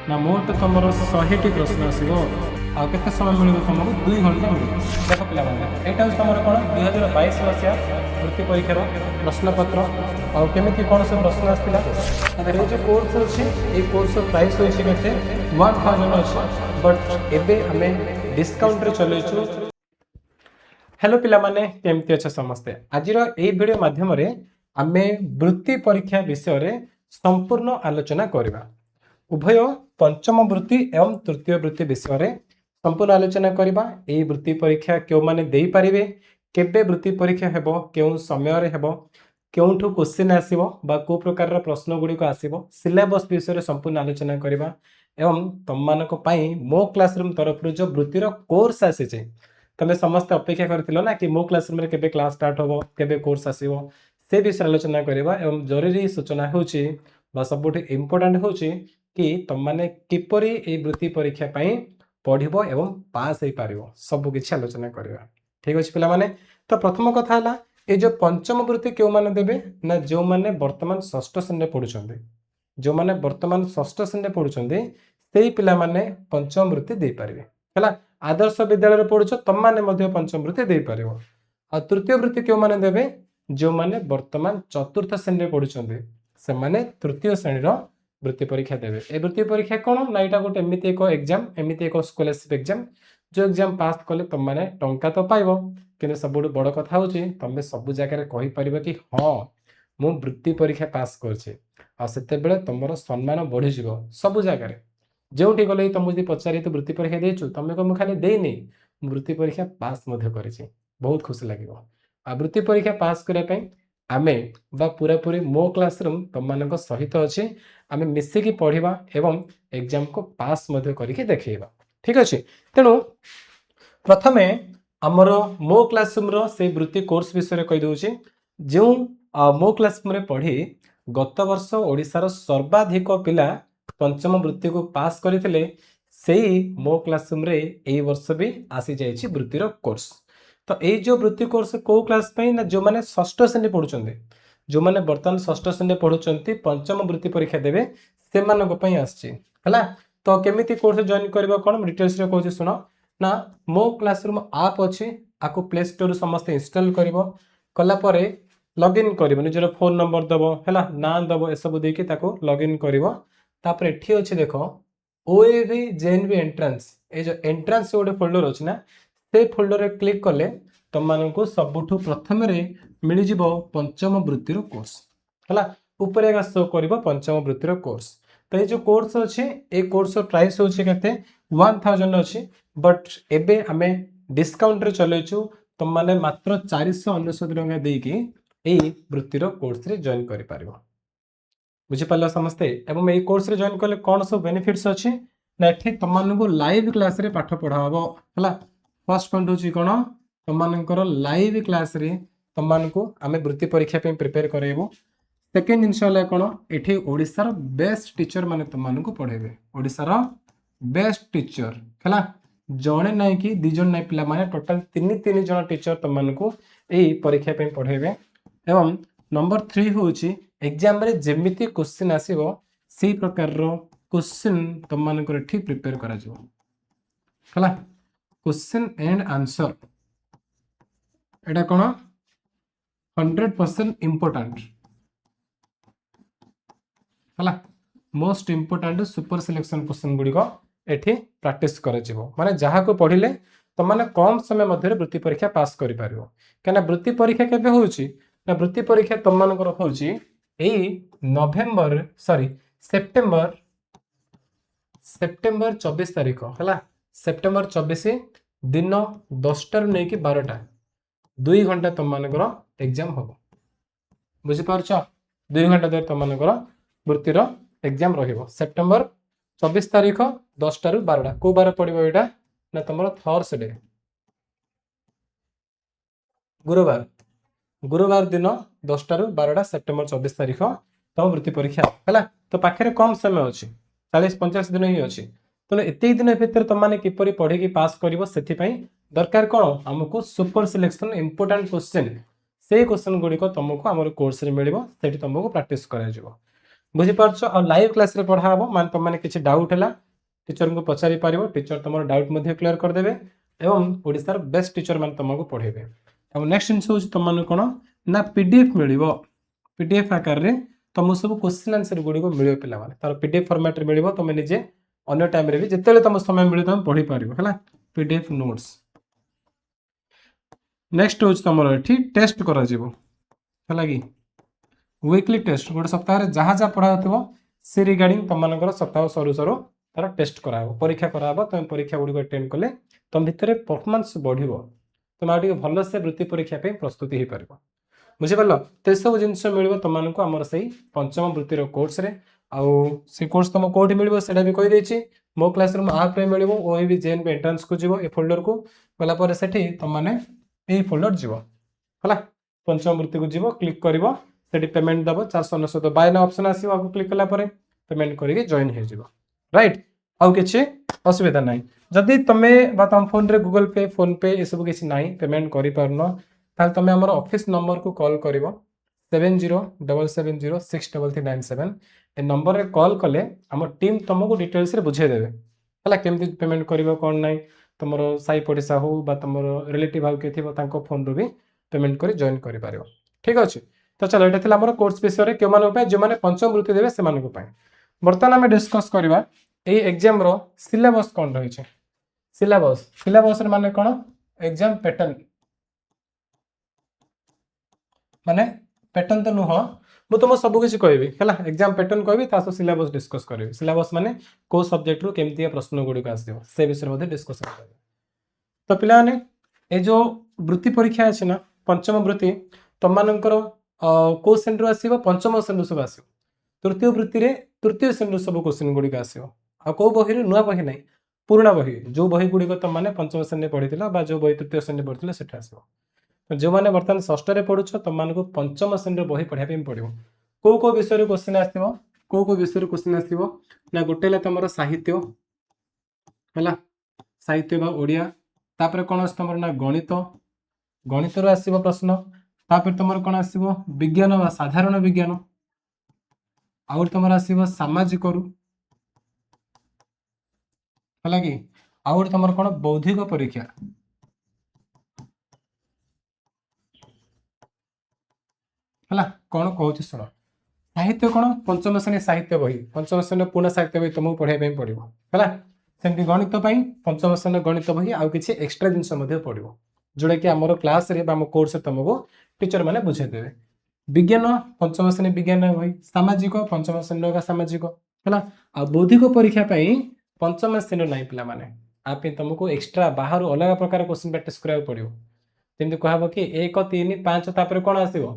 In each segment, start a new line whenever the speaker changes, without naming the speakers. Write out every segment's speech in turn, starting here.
ना मोट तुम 100टी प्रश्न आसो आते समय मिले तुमको 2 घंटा मिले देख पे यहाँ हूँ तुम कौन 2022 मसीहा वृत्ति परीक्षार प्रश्नपत्र आमती कौन सब प्रश्न आसाला जो कोर्स अच्छे ये कोर्स प्राइस होती 1000 अच्छे बट एवं आम डिस्काउंट चलु। हेलो पिला माने केमती अच्छे समस्ते आज वीडियो माध्यम आम वृत्ति परीक्षा विषय रे संपूर्ण आलोचना करवा उभय पंचम वृत्ति एवं तृतीय वृत्ति विषय रे संपूर्ण आलोचना करवा। यही वृत्ति परीक्षा क्यों माने दे पारिबे केबे वृत्ति परीक्षा हेबो केउं समय रे हेबो केउंठु क्वेश्चन आसीबो बा को प्रकार प्रश्न गुडी को आसीबो सिलेबस विषय रे संपूर्ण आलोचना करवा एवं तुम मानक पई मो क्लासरूम तरफ जो वृत्तिर कोर्स आसीचे तमे समस्त अपेक्षा करथिलो ना कि मो क्लासरूम रे केबे क्लास स्टार्ट होबो केबे कोर्स आसीबो से विषय आलोचना करवा एवं जरूरी सूचना होची बा सबुठी इंपोर्टेंट होची कि तुम माने किपरि ए वृत्ति परीक्षा पई पढिबो एवं पास हे पारिबो सब किछि आलोचना करवा। ठीक अछि पिला माने तो प्रथम कथा हला ए जो पंचम वृत्ति क्यों माने देबे ना जो माने वर्तमान षष्ठ श्रेणी पढुछन्ते जो माने वर्तमान षष्ठ श्रेणी पढुछन्ते सेही पिला माने पंचम वृत्ति दे पारिबे हला आदर्श विद्यालय पढ़ुछ तुम माने मध्य पंचम वृत्ति दे पारिबो। आ तृतीय वृत्ति क्यों माने देबे जो माने वर्तमान चतुर्थ श्रेणी पढ़ुछन्ते से माने तृतीय श्रेणी रो वृत्ति परीक्षा देबे। ए वृत्ति परीक्षा कोन ना एटा गोटे एमिति एक एग्जाम एमिति एक स्कॉलरशिप एग्जाम जो एग्जाम पास कले तुम माने टंका तो पाइबो किने सबुठ बड़ कथा होची तमे सब जगह रे कहि परिबो कि हां मु वृत्ति परीक्षा पास करछि आ सेते बेले तमरो सम्मान बढ़ी जिवो सब जगह रे जोठी गले तुम यदि पचारि तो वृत्ति परीक्षा देछु तुम को खाली देनी वृत्ति परीक्षा पास मध्य करिछि बहुत खुशी लागिवो। आ वृत्ति परीक्षा पास करे पई आमे बा पूरा पूरी मो क्लासरूम तुम मानक सहित अछि आमे मिसिकी पढ़िबा एवं एग्जाम को पास मध्य करिके देखैबा। ठीक अछि तेनु प्रथमे हमर मो क्लासरूम रो से वृत्ति कोर्स विषय रे कहि दोछि जो मो क्लासरूम रे पढ़ी गत वर्ष ओडिसा रो सर्वाधिक पिला पंचम वृत्ति को पास करथिले सेही मो क्लासरूम रे एई वर्ष भी आसी जायछि वृत्तिर कोर्स। तो एई जो वृत्ति कोर्स को क्लास पई ना जो माने षष्ठ श्रेणी पढुचंदे जो माने वर्तमान षष्ठ श्रेणी पढुचंती पंचम वृत्ति परीक्षा देबे से मानक पई आछि हला। तो केमिति कोर्स जॉइन करबा कोन डिटेल्स रे कहूछि सुनो ना मो क्लासरूम ऐप अछि आको प्ले स्टोर समस्त इंस्टॉल करबो कला परे लॉगिन करबो निजर फोन नंबर दबो हला ना दबो ए सब देके ताको लॉगिन करबो तापर एठी अछि देखो ओएवी जेएनवी एंट्रेंस ए जो एंट्रेंस गोटे फोल्डर अछि ना से फोल्डर रे क्लिक करले तुम मानकु सबुठु प्रथम रे मिलि जिवो पंचम वृत्तिर कोर्स हला ऊपर एक शो करबो पंचम वृत्तिर कोर्स। तो ये जो कोर्स अछि ए कोर्स प्राइस होछि केते 1000 अछि बट एबे हमें डिस्काउंट रे चलेछु तुम माने मात्र 499 टका देकी ए वृत्तिर कोर्स रे जॉइन करि पारिबो बुझी पाला समस्ते एवं ए कोर्स रे जॉइन करले कोन सब बेनिफिट्स अछि ना एठी तुम मानकु लाइव क्लास रे पाठ पढाबो हला। फर्स्ट पॉइंट होछि कोन तुम मानकर लाइव क्लास रे तुम मानकु हमें वृत्ति परीक्षा पे प्रिपेयर करेबो। सेकंड जिंस हला कोन एठी ओडिसा रो बेस्ट टीचर माने तुम मानकु पढेबे ओडिसा रो बेस्ट टीचर हला जणे नै कि दि जण नै पिला माने टोटल 3 जण टीचर तुम मानकु एई परीक्षा पे पढेबे। एवं नंबर 3 होछि एग्जाम रे जेमिति क्वेश्चन आसीबो सी प्रकार रो क्वेश्चन तुम मानकर ठीक प्रिपेयर करा जो हला क्वेश्चन एंड आंसर एटा कोन 100% इंपोर्टेंट हला most important super selection question गुडी को एठी प्रैक्टिस करा जिवो माने जहा को पढिले त माने कम समय मध्ये वृत्ति परीक्षा पास करि पारिबो केना वृत्ति परीक्षा केबे होउची ना वृत्ति परीक्षा तुम मानकर होउची एई नवेम्बर सॉरी सेप्टेम्बर 24 तारिख हला सेप्टेम्बर 24 दिन 10टा नै कि 12टा 2 घंटा तुम मानकर एग्जाम होबो बुझि पारछ 2 घंटा देर तुम मानकर वृत्तिर एग्जाम रहिबो सेप्टेम्बर 24 तारिख 10टा रु 12टा को बार पड़िबो एटा ना तमरो थर्सडे गुरुवार दिन 10टा रु 12टा सेप्टेम्बर 24 तारिख तम वृत्ति परीक्षा हला। तो पाखरे कम समय अछि 40-50 दिन ही अछि तो एते दिन भीतर तुम माने किपरि पढि कि पास करिवो सेति पई दरकार कोन हमकु सुपर सिलेक्शन इंपोर्टेंट क्वेश्चन से क्वेश्चन गुडी को तुमको हमर कोर्स रे मिलिबो सेठी तुमको प्रैक्टिस करा जिवो। बुझीपार और लाइव क्लास रे पढ़ा हम मान तुम मैंने किसी डाउट है टीचर को पचारि पार टीचर तुम डाउट क्लीयर करदे एवं ओडिशार बेस्ट टीचर मान तुमको पढ़ेबे। अब नेक्स्ट जिन हूँ तुम कौन ना पीडीएफ मिल पीडीएफ आकार में तुमको सब क्वेश्चन आंसर गुड़ी को मिले पे तार पीडीएफ फॉर्मेट मिल तुम निजे अन्य टाइम रे भी जिते तुम समय मिले तुम पढ़ी पार है पीडीएफ नोट्स। नेक्स्ट हूँ तुम ये टेस्ट कर कि वीकली टेस्ट गोटे सप्ताह जहाँ जहाँ पढ़ा हो से रिगार्डिंग तुम सप्ताह सरू सरू तार टेस्ट करा परीक्षा करा तुम परीक्षा गुड़ी अटेंड कले तुम भितर परफॉर्मेंस बढ़ तुम आगे भल से वृत्ति परीक्षा प्रस्तुति हो पार बुझीपार। तो सब जिन मिल तुमको आम से पंचम वृत्तिर कोर्स रे से कोर्स तुम कौटी मिल से भी कहीदे मो क्लासरूम आप मिल ओएबी जेएन एंट्रांस को जीव ए फोल्डर को गलापर से तुमने यही फोल्डर जीव है पंचम वृत्ति को जीव क्लिक कर पेमेंट दब 492 ऑप्शन आसो आपको क्लिक कलापर पेमेंट करके जॉइन हो राइट आउ कि असुविधा ना जदि तुम्हें तुम फोन रे गूगल पे फोन पे ये सब किसी ना पेमेंट कर ताल तुम आम ऑफिस नंबर को कॉल कर 7077063397 ए नंबर रे कॉल कले आम टीम तुमको डिटेल्स रे बुझेदेवे है केमती पेमेंट कर कौन ना तुम साई पड़िशा हो तुम रिलेटिव हाउ किए थी फोन रू भी पेमेंट कर जॉइन कर ठीक अच्छे। तो चलो ये थी आम कोर्स विषय क्यों जो मैंने पंचम वृत्ति देवे से बर्तमान आम डिस्कस करवा ये एग्जाम रो सिलेबस कौन रही सिलेबस माने कौन एग्जाम पैटर्न माने पैटर्न तो नुह मु तुम सब किसी कहबी है एग्जाम पैटर्न कहबी सिलेबस डिस्कस करी सिलेबस माने को सब्जेक्ट रू केमती प्रश्न गुड़िक आसो से विषय डिस्कसन कर। तो पिलाने ये जो वृत्ति परीक्षा अच्छे ना पंचम वृत्ति तुम मानकर को श्रेणी आसो पंचम श्रेणी सब आसो तृतीय वृत्ति रे तृतीय श्रेणी सब क्वेश्चन गुड़िक आसो आ कौ बही नुआ बही ना पुराणा बही जो बही गुड़िक तुम मैंने पंचम श्रेणी पढ़ी जो बही तृतीय श्रेणी पढ़ी से आसो जो मैंने बर्तमान षष्ठ पढ़ुछ तुमको पंचम श्रेणी बही पढ़ाई पड़ो कौ कौ विषय क्वेश्चन आसो कौ कौ विषय क्वेश्चन आसो ना गोटे तुम साहित्य है साहित्य बा ओडिया तापर कौन तुम ना गणित गणित आसो प्रश्न तापर तुम कौन आसो विज्ञान बा साधारण विज्ञान आउ तुम आसो सामाजिक है कि आउ तुम कौन बौद्धिक परीक्षा है कौन कहूँ शुण साहित्य कौन पंचम श्रेणी साहित्य बही पंचम श्रेणी पूर्ण साहित्य बही तुमको पढ़ाई पड़ो है सेमती गणित पंचम श्रेणी गणित बही आउ कि एक्सट्रा जिन पड़ो जोटा कि आम क्लास कोर्स तुमको टीचर मैंने बुझेदे। विज्ञान पंचम श्रेणी विज्ञान बही सामाजिक पंचम श्रेणी का सामाजिक है आ बौद्धिक परीक्षा पंचम श्रेणी ना पिला माने आप तुमको एक्सट्रा बाहर अलग प्रकार क्वेश्चन प्रैक्टिस करा पड़ो जमी कह कि 1 3 5 तापर कौन आसो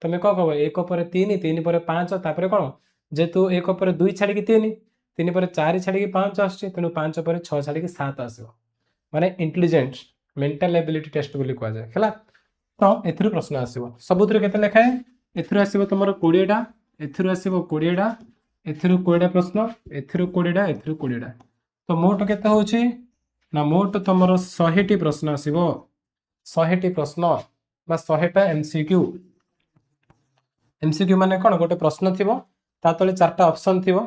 तुम्हें कौन कह 1 पर 3 3 पर 5 तापर कौन जेहेतु 1 पर 2 छाड़ी 3 3 पर 4 छाड़ी 5 आसुच्छी तेणु 5 पर 6 छाड़ी 7 आसो माने इंटेलिजेंट मेंटल एबिलिटी टेस्ट बोली कह जाए है। तो एथुरु प्रश्न आसो सबुतिर केते लेखाए एथुरु आसो तुम 20टा एथुरु आसो 20टा एथुरु 20टा प्रश्न एथुरु 20टा एथुरु 20टा तो मोट केते होची ना मोट तुम 100टी प्रश्न आसो 100टी प्रश्न बा 100टा एमसीक्यू एमसीक्यू माने कौन गोटे प्रश्न थी तले 4टा ऑप्शन थी है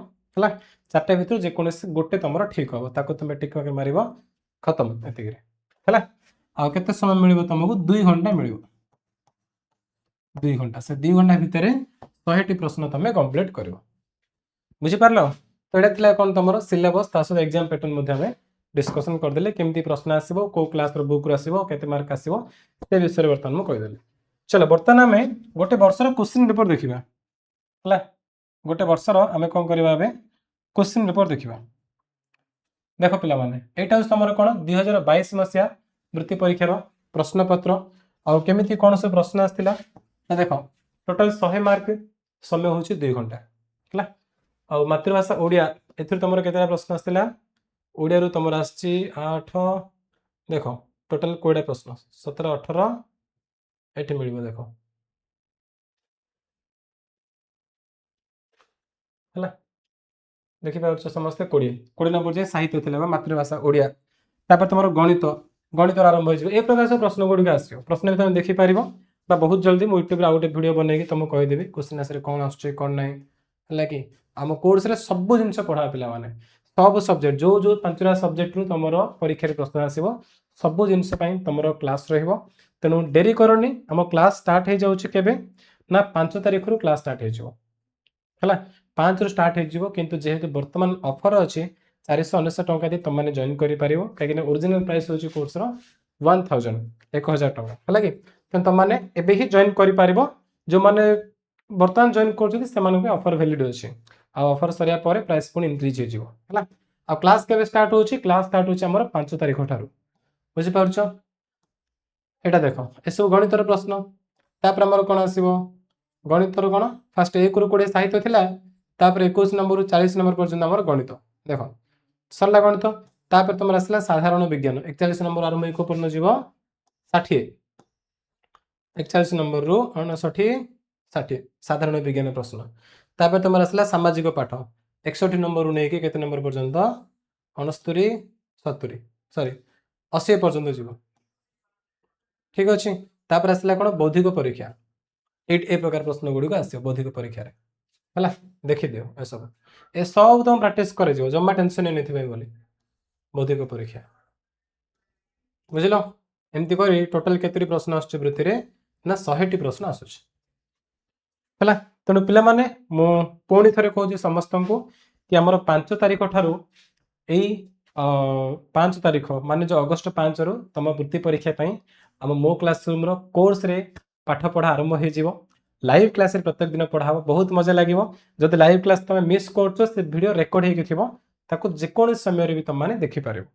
4टा भितर जेकोसी गोटे तुम ठीक हम ताको तुम टिक मार खत्म एति है आउ केते समय मिल तुमको 2 घंटा मिल 2 घंटा से 2 घंटा भितर 100टी प्रश्न तुम कंप्लीट कर बुझीपार। तो ये कौन तुम सिलेबस सहित एग्जाम पैटर्न डिस्कसन करदे केमती प्रश्न आसो कौ क्लास बुक रू आसो केते मार्क आसो से विषय बर्तमान मुझे कहीदेली। चलो बर्तमान आम गोटे वर्षर क्वेश्चन पेपर देखा है गोटे वर्षर आम कौन करवा क्वेश्चन पेपर देखा देख पिला माने एटा तुम कौन 2022 मसीहा वृत्ति परीक्षार प्रश्नपत्र आउ केमिति कौन से प्रश्न आसला देख टोटाल 100 मार्क समय हूँ 2 घंटा है आ मातृभाषा ओडिया एथुर तुम केतटा प्रश्न आसला ओडिया रू तुम आसी 8 देख टोटाल 20 प्रश्न 17 18 ये मिल देख है देखिए समस्ते 20 नंबर जाए साहित्य थे मातृभाषा ओडिया तापर तुम गणित गणित आरंभ हो ए प्रकार सब प्रश्न गुड़िक आसो प्रश्न भी तुम देखिपार बहुत जल्दी मुझे यूट्यूब आउ गोटे वीडियो बनई तुमको कहीदेवी क्वेश्चन आंसर कौन आस कौन ना है कि आम कोर्स रे सब जिनस पढ़ा पिला माने सब सब्जेक्ट जो जो 5टा सब्जेक्ट रु तुम परीक्षा प्रश्न आसो सब जिनस तुम क्लास रहिबो तेणु डेरी करनी आम क्लास स्टार्ट हो जाउछि केबे ना 5 तारिख रु क्लास स्टार्ट हो जिवो हला 5 रु स्टार्ट हो जिवो किंतु जेहेतु वर्तमान ऑफर अछि 499 टंका दे तुम माने जॉइन करि पारिबो काकि ओरिजिनल प्राइस होछि कोर्स रो 1000 टंका हला कि तुम माने एबे ही जॉइन करि पारिबो जो माने वर्तमान जॉइन करछथि से माने ऑफर वैलिड अछि आ ऑफर सरिया परे प्राइस पुनी इंक्रीज हो जिवो हला आ क्लास केबे स्टार्ट होछि क्लास स्टार्ट होछि हमर 5 तारिख ठारू बुझि पारछो एटा देखो ए सब गणितर प्रश्न तापर हमर कोन आसीबो गणितर कोन फास्ट 1 रु 20 साहित्य थिला तापर 21 नंबर रु 40 नंबर पर्यंत हमर गणित देखो सरला गणित तापर तुमर आसला साधारण विज्ञान 41 नंबर आरंभ एको पूर्ण जीव 60 41 नंबर रु 59 60 साधारण विज्ञान प्रश्न तापर तुमर आसला सामाजिक पाठ 61 नंबर रु नेकी केते नंबर पर्यंत 69 70 सॉरी 80 पर्यंत जीव ठीक अछि तापर आसला कोन बौद्धिक परीक्षा ए प्रकार प्रश्न गुडी को आसी बौद्धिक परीक्षा रे हला देखि दियो ए सब तुम प्रैक्टिस करे जिवो जम्मा टेंशन नै थिबे बोली बौद्धिक परीक्षा बुझिलो एमती करी टोटल केतरी प्रश्न आछे वृत्ति रे ना 100 टी प्रश्न आछे हला तेणु पिला माने मु पुणी थरे कहूँ समस्त को कि आमर 5 तारिख ठारू यही 5 तारिख माने जो अगस्त 5 रु तुम वृत्ति परीक्षा पई आम मो क्लासरूम रो कोर्स रे पाठ पढ़ा आरंभ हो जिवो लाइव क्लास रे प्रत्येक दिन पढ़ाबो बहुत मजा लागिवो जदि लाइव क्लास तुम मिस करछो से वीडियो रिकॉर्ड हे थिबो ताको जे कोन समय रे भी तुम माने देखि पारिबो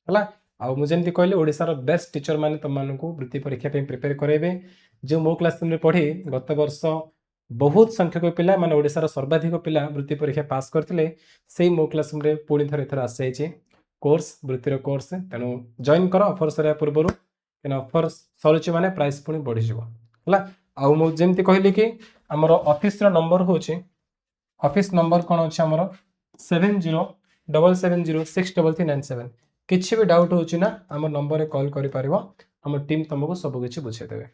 हला आ मु जेंति कहले ओडिसा रो बेस्ट टीचर माने तुम मानकू वृत्ति परीक्षा पे प्रिपेयर करेबे जो मो क्लासरूम रे पढ़ी गत वर्ष बहुत संख्यक पिला माने ओडिसा रो सर्वाधिक पिला वृत्ति परीक्षा पास करथिले सेही मो क्लासरूम रे पुणी थरे थरे आसी जाइछि कोर्स वृत्ति रो कोर्स तेणु जॉइन कर ऑफर सरिया पूर्वरु केना ऑफर सरुछि माने प्राइस पुणी बढ़ी जिवो हला आ मु जेंति कहली कि हमर ऑफिस रो नंबर होछि ऑफिस नंबर कोन अछि हमर 7077063397 किछि भी डाउट होछि ना हमर नंबर रे कॉल करि पारिबो हमर टीम तुमको सब किछि बुझे देबे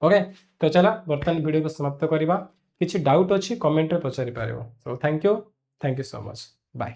ओके तो चला वर्तमान वीडियो को समाप्त करिबा किछि डाउट अछि कमेंट रे पचारि पारिबो so thank you so much bye.